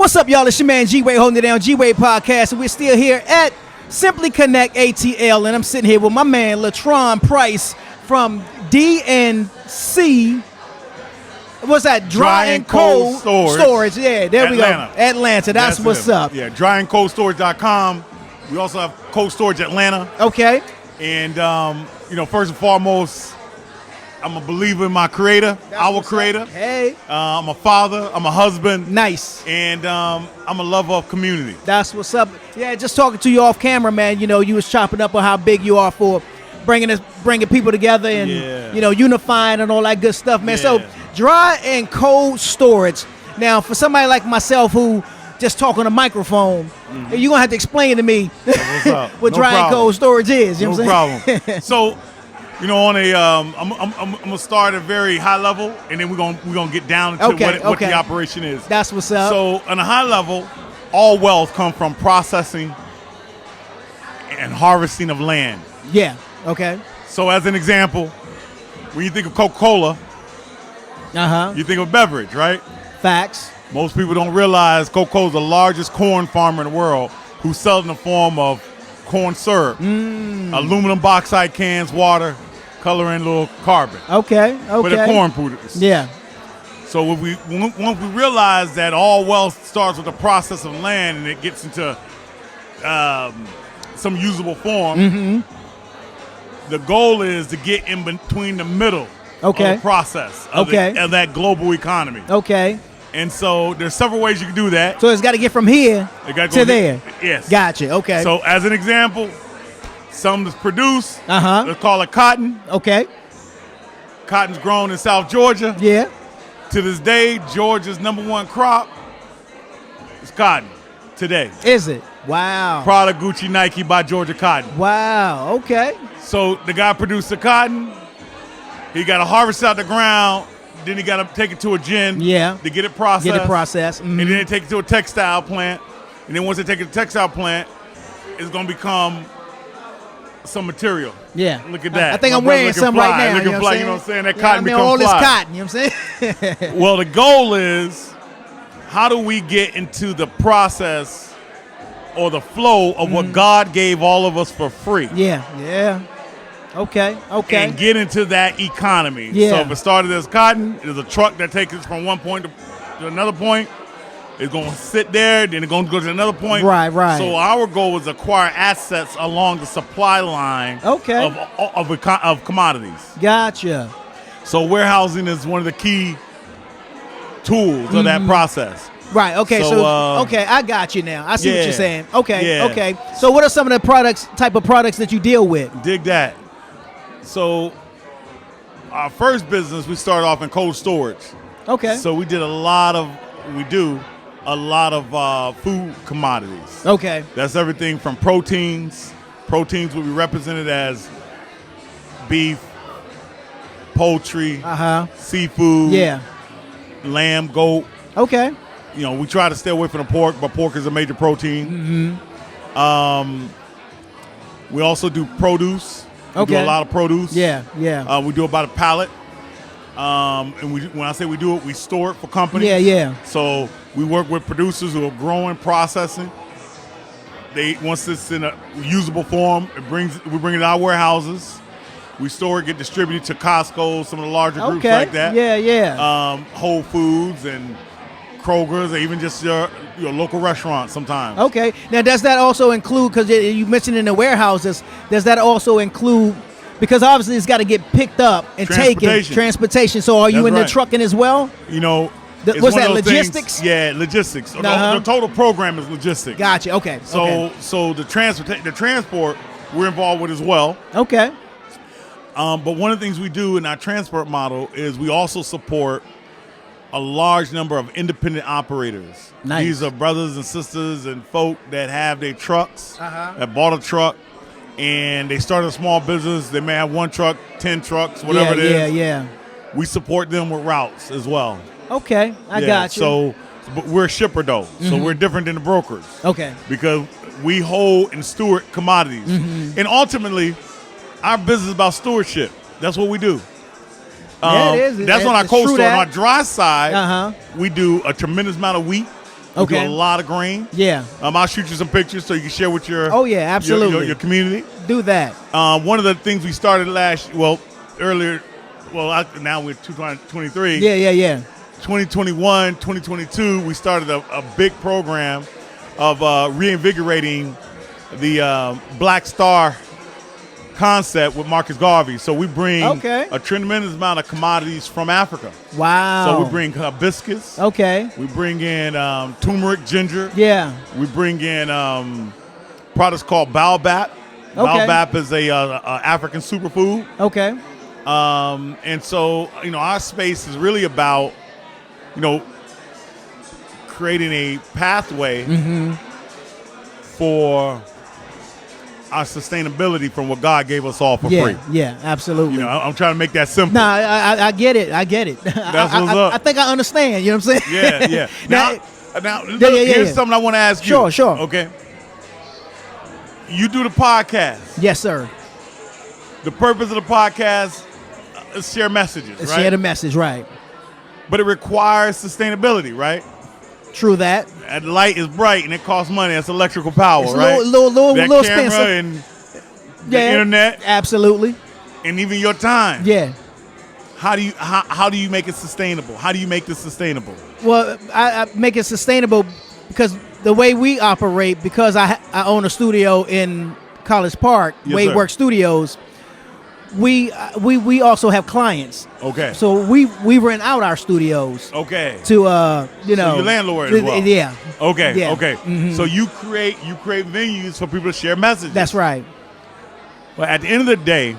What's up, y'all? It's your man G-Wade holding it down, G-Wade Podcast, and we're still here at Simply Connect ATL, and I'm sitting here with my man Latron Price from DNC. What's that? Dry and Cold Storage. Yeah, there we go. Atlanta. That's what's up. Yeah, dryandcoldstorage.com. We also have Cold Storage Atlanta. Okay. And, first and foremost, I'm a believer in my creator, our creator. Up. Hey. I'm a father. I'm a husband. Nice. And I'm a lover of community. That's what's up. Yeah, just talking to you off camera, man. You know, you was chopping up on how big you are for bringing people together and, unifying and all that good stuff, man. Yeah. So, dry and cold storage. Now, for somebody like myself who just talk on a microphone, you're going to have to explain to me what dry and cold storage is. You know what I'm saying? Problem. So, on a, I'm gonna start at a very high level, and then we're gonna get down into what the operation is. That's what's up. So, on a high level, all wealth comes from processing and harvesting of land. Yeah. Okay. So, as an example, when you think of Coca-Cola, you think of beverage, right? Facts. Most people don't realize Coca-Cola is the largest corn farmer in the world, who sells in the form of corn syrup, aluminum bauxite cans, water, coloring, little carbon. Okay. For the corn producers. Yeah. So once we realize that all wealth starts with the process of land and it gets into some usable form, the goal is to get in between the middle of the process of that global economy. Okay. And so there's several ways you can do that. So it's got to get from here to there. Yes. Gotcha. Okay. So as an example, some that's produced, let's call it cotton. Okay. Cotton's grown in South Georgia. Yeah. To this day, Georgia's #1 crop is cotton today. Is it? Wow. Prada, Gucci, Nike by Georgia Cotton. Wow. Okay. So the guy produced the cotton. He got to harvest out the ground. Then he got to take it to a gin to get it processed. And then they take it to a textile plant. And then once they take it to a textile plant, it's going to become some material. Yeah. Look at that. I think I'm wearing something right now. Looking fly, you know what I'm saying? That cotton becomes all fly. All this cotton, you know what I'm saying? Well, the goal is, how do we get into the process or the flow of what God gave all of us for free? Yeah. Okay. And get into that economy. Yeah. So if it started as cotton, there's a truck that takes us from one point to another point. It's going to sit there, then it's going to go to another point. Right. So our goal is acquire assets along the supply line of commodities. Gotcha. So warehousing is one of the key tools of that process. Right. Okay. So I got you now. I see what you're saying. Okay. So what are some of the type of products that you deal with? Dig that. So our first business, we started off in cold storage. Okay. So we do a lot of food commodities. Okay. That's everything from proteins. Proteins will be represented as beef, poultry, seafood, lamb, goat. Okay. We try to stay away from the pork, but pork is a major protein. We also do produce. We do a lot of produce. Yeah. We do about a pallet. And when I say we do it, we store it for companies. Yeah. So we work with producers who are growing, processing. Once it's in a usable form, we bring it to our warehouses. We store it, get distributed to Costco, some of the larger groups like that. Yeah. Whole Foods and Kroger's, or even just your local restaurants sometimes. Okay. Now, does that also include, because you mentioned in the warehouses, does that also include, because obviously it's got to get picked up and taken, transportation. So are you in the trucking as well? What's that, logistics? Logistics. The total program is logistics. Gotcha, okay. So the transport we're involved with as well. Okay. But one of the things we do in our transport model is we also support a large number of independent operators. Nice. These are brothers and sisters and folk that have their trucks, that bought a truck, and they started a small business. They may have 1 truck, 10 trucks, whatever it is. Yeah. We support them with routes as well. Okay, I got you. But we're a shipper, though, so we're different than the brokers. Okay. Because we hold and steward commodities. And ultimately, our business is about stewardship. That's what we do. It is. That's on our cold store. On our dry side, we do a tremendous amount of wheat. We do a lot of grain. Yeah. I'll shoot you some pictures so you can share with your absolutely your community. Do that. One of the things we started earlier. Now we're 2023. Yeah. 2021, 2022, we started a big program of reinvigorating the Black Star concept with Marcus Garvey. So we bring a tremendous amount of commodities from Africa. Wow. So we bring hibiscus. Okay. We bring in turmeric, ginger. Yeah. We bring in products called baobab. Baobab is a African superfood. Okay. And so, our space is really about, creating a pathway for our sustainability from what God gave us all for free. Yeah, absolutely. I'm trying to make that simple. Nah, I get it. That's what's up. I think I understand. You know what I'm saying? Yeah. Now, here's something I want to ask you. Sure. Okay. You do the podcast. Yes, sir. The purpose of the podcast is share messages, right? Share the message, right. But it requires sustainability, right? True that. And the light is bright and it costs money. That's electrical power, it's right? Little camera expensive. And the internet. Absolutely. And even your time. Yeah. How do you make it sustainable? How do you make this sustainable? Well, I make it sustainable because the way we operate, because I own a studio in College Park, WadeWorksStudios. We also have clients. Okay. So we rent out our studios. Okay. To So your landlord as well. Yeah. Okay. Yeah. Okay. Mm-hmm. So you create venues for people to share messages. That's right. But at the end of the day,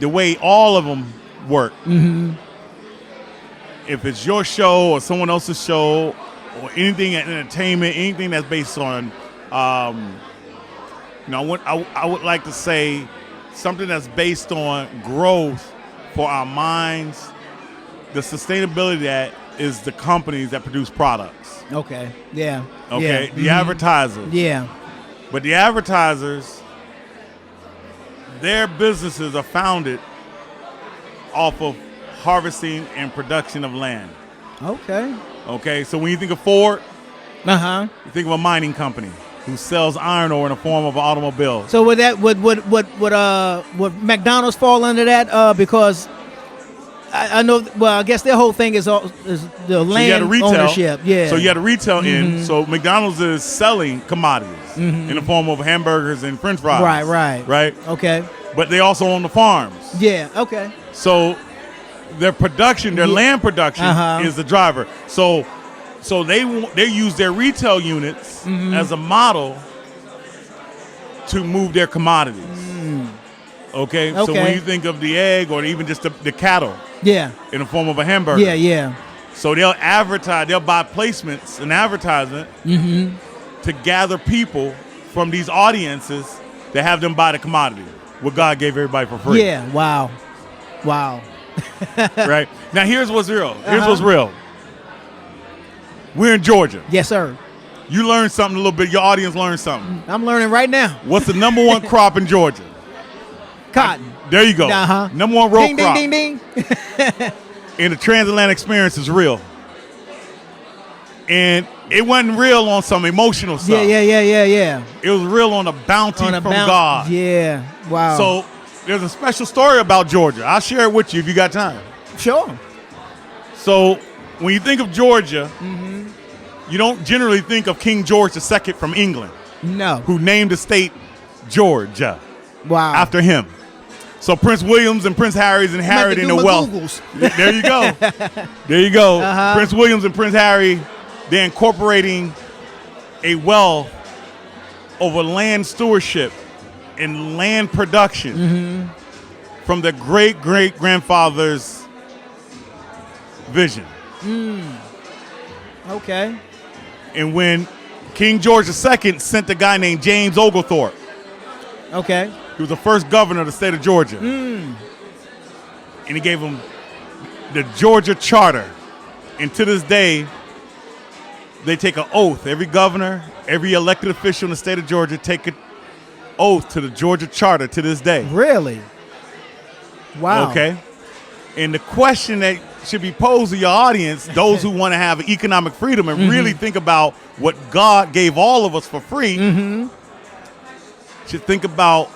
the way all of them work, if it's your show or someone else's show or anything in entertainment, anything that's based on, I would like to say something that's based on growth for our minds, the sustainability that is the companies that produce products. Okay. Yeah. Okay. Yeah. The advertisers. Yeah. But the advertisers, their businesses are founded off of harvesting and production of land. Okay. Okay. So when you think of Ford, you think of a mining company who sells iron ore in the form of an automobile. So would McDonald's fall under that? Because I know. Well, I guess their whole thing is the land ownership. Yeah. So you had a retail end. So McDonald's is selling commodities in the form of hamburgers and French fries. Right. Okay. But they also own the farms. Yeah. Okay. So their production, their land production, is the driver. So they use their retail units as a model to move their commodities. Okay? So when you think of the egg or even just the cattle, in the form of a hamburger, so they'll advertise, they'll buy placements and advertisement to gather people from these audiences to have them buy the commodity, what God gave everybody for free. Yeah. Wow. Right now, here's what's real. We're in Georgia. Yes, sir. You learned something a little bit. Your audience learned something. I'm learning right now. What's the number one crop in Georgia? Cotton. There you go. Number one row crop. Ding, ding, ding. And the transatlantic experience is real. And it wasn't real on some emotional stuff. Yeah. It was real on a bounty from God. Yeah. Wow. So there's a special story about Georgia. I'll share it with you if you got time. Sure. So when you think of Georgia, you don't generally think of King George II from England. No. Who named the state Georgia. Wow. After him. So Prince William's and Prince Harry's inherited in the wealth. There you go. There you go. Prince William's and Prince Harry, they're incorporating a wealth over land stewardship and land production from their great-great-grandfather's vision. Okay. And when King George II sent a guy named James Oglethorpe. Okay. He was the first governor of the state of Georgia. And he gave him the Georgia Charter. And to this day, they take an oath. Every governor, every elected official in the state of Georgia take an oath to the Georgia Charter to this day. Really? Wow. Okay. And the question that should be posed to your audience, those who want to have economic freedom and really think about what God gave all of us for free, should think about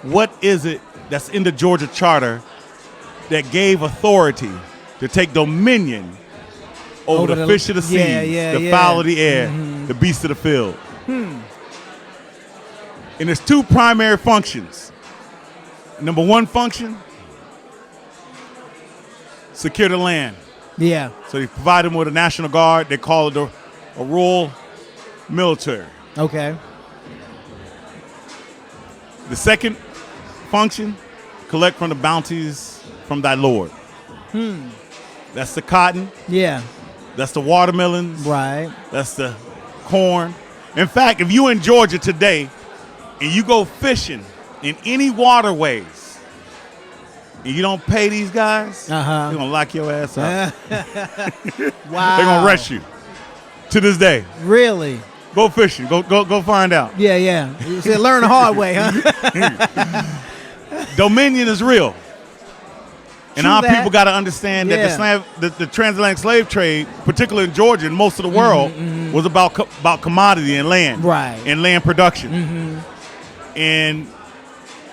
what is it that's in the Georgia Charter that gave authority to take dominion over the fish of the seas, the fowl of the air, the beasts of the field. And there's two primary functions. Number one function, secure the land. Yeah. So they provide them with a National Guard. They call it a rural military. Okay. The second function, collect from the bounties from thy Lord. That's the cotton. Yeah. That's the watermelons. Right. That's the corn. In fact, if you in Georgia today and you go fishing in any waterways and you don't pay these guys, they're going to lock your ass up. Wow. They're going to arrest you to this day. Really? Go fishing. Go find out. Yeah. You said learn the hard way, huh? Dominion is real. And True our that. people got to understand that the transatlantic slave trade, particularly in Georgia and most of the world, was about commodity and land. Right. And land production. And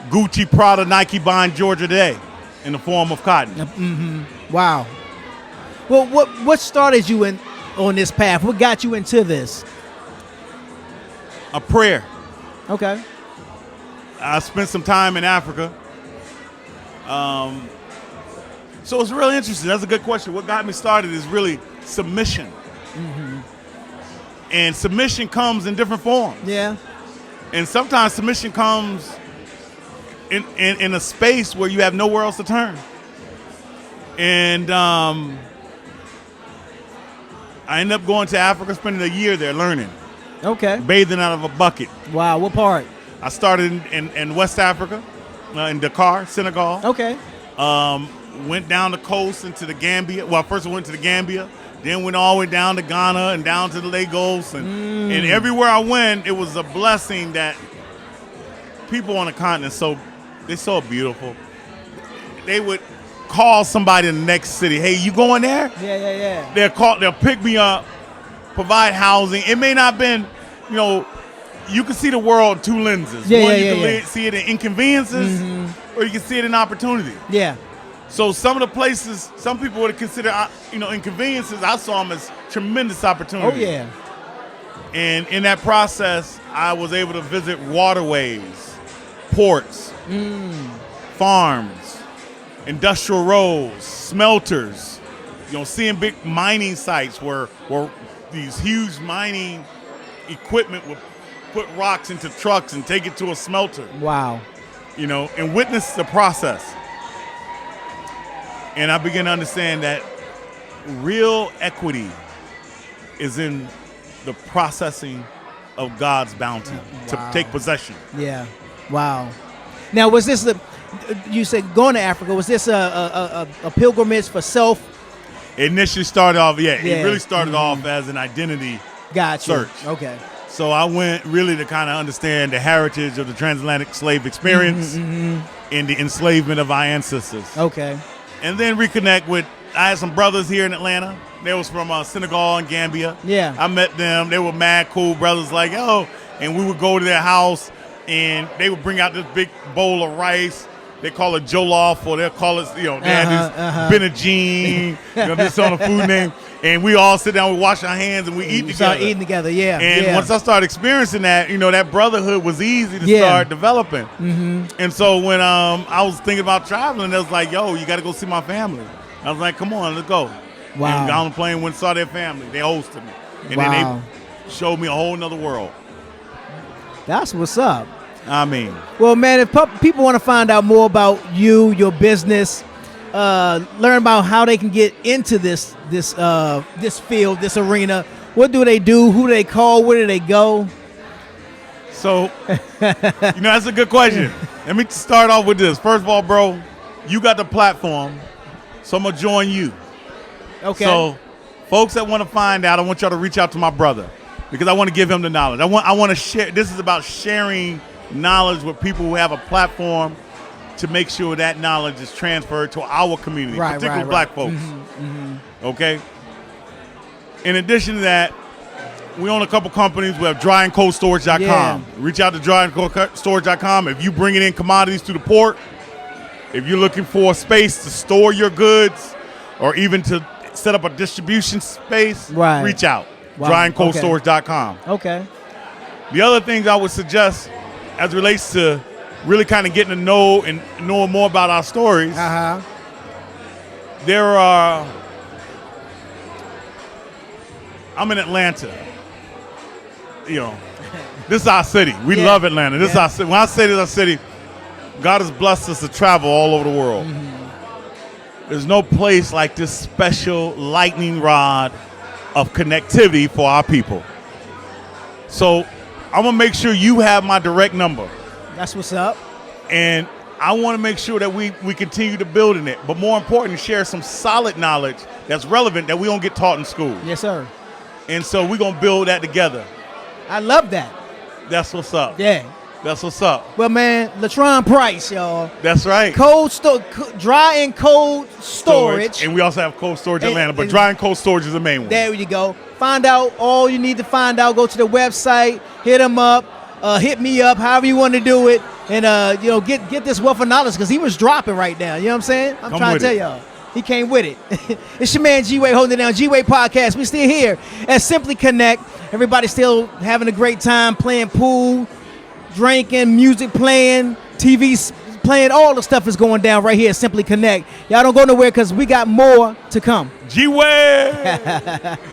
Gucci, Prada, Nike buying Georgia today in the form of cotton. Wow. Well, what started you on this path? What got you into this? A prayer. Okay. I spent some time in Africa. So it's really interesting. That's a good question. What got me started is really submission. And submission comes in different forms. Yeah. And sometimes submission comes in a space where you have nowhere else to turn. And I ended up going to Africa, spending a year there learning. Okay. Bathing out of a bucket. Wow. What part? I started in West Africa, in Dakar, Senegal. Okay. Went down the coast into the Gambia. Well, first I went to the Gambia, then went all the way down to Ghana and down to the Lagos. And everywhere I went, it was a blessing that people on the continent, they're so beautiful. They would call somebody in the next city, hey, you going there? Yeah. They'll pick me up, provide housing. It may not been, you can see the world in two lenses. One, you can see it in inconveniences, or you can see it in opportunity. Yeah. So some of the places, some people would consider, inconveniences. I saw them as tremendous opportunity. Oh yeah. And in that process, I was able to visit waterways, ports, farms, industrial roads, smelters. Seeing big mining sites where these huge mining equipment would put rocks into trucks and take it to a smelter. Wow. And witness the process. And I began to understand that real equity is in the processing of God's bounty to take possession. Yeah. Wow. Now, was this you said going to Africa, was this a pilgrimage for self? It initially started off, it really started off as an identity search. Okay. So I went really to kind of understand the heritage of the transatlantic slave experience and the enslavement of our ancestors. Okay. And then reconnect with, I had some brothers here in Atlanta. They was from Senegal and Gambia. Yeah. I met them. They were mad cool brothers and we would go to their house and they would bring out this big bowl of rice. They call it jollof, or they'll call it, they had this Benadine, this on a food name. And we all sit down, we wash our hands, and we eat together. Start eating together, yeah. And once I started experiencing that, that brotherhood was easy to start developing. And so when I was thinking about traveling, it was like, yo, you got to go see my family. I was like, come on, let's go. Wow. And got on the plane, went and saw their family. They hosted me. And then they showed me a whole nother world. That's what's up. I mean. Well, man, if people want to find out more about you, your business, learn about how they can get into this field, this arena, what do they do? Who do they call? Where do they go? So, that's a good question. Let me start off with this. First of all, bro, you got the platform, so I'm going to join you. Okay. So, folks that want to find out, I want y'all to reach out to my brother because I want to give him the knowledge. I want to share. This is about sharing knowledge with people who have a platform to make sure that knowledge is transferred to our community, particularly black folks. Okay? In addition to that, we own a couple companies. We have dryandcoldstorage.com. Yeah. Reach out to dryandcoldstorage.com. If you bringing in commodities to the port, if you're looking for a space to store your goods or even to set up a distribution space, reach out. Dryandcoldstorage.com. Okay. The other things I would suggest as it relates to really kind of getting to know and knowing more about our stories, there are, I'm in Atlanta. You know, this is our city. We love Atlanta. This is our city. When I say this is our city, God has blessed us to travel all over the world. There's no place like this special lightning rod of connectivity for our people. So I'm going to make sure you have my direct number. That's what's up. And I want to make sure that we continue to build in it. But more important, share some solid knowledge that's relevant that we don't get taught in school. Yes, sir. And so we're going to build that together. I love that. That's what's up. Yeah. That's what's up. Well, man, Latron Price, y'all. That's right. Dry and cold storage. And we also have cold storage Atlanta, but dry and cold storage is the main one. There you go. Find out all you need to find out. Go to the website, hit them up, hit me up, however you want to do it, and get this wealth of knowledge because he was dropping right now. You know what I'm saying? I'm trying to tell y'all. He came with it. It's your man G-Wade holding it down. G-Wade Podcast. We still here at Simply Connect. Everybody still having a great time playing pool, drinking, music playing, TV playing. All the stuff is going down right here at Simply Connect. Y'all don't go nowhere because we got more to come. G-Wade!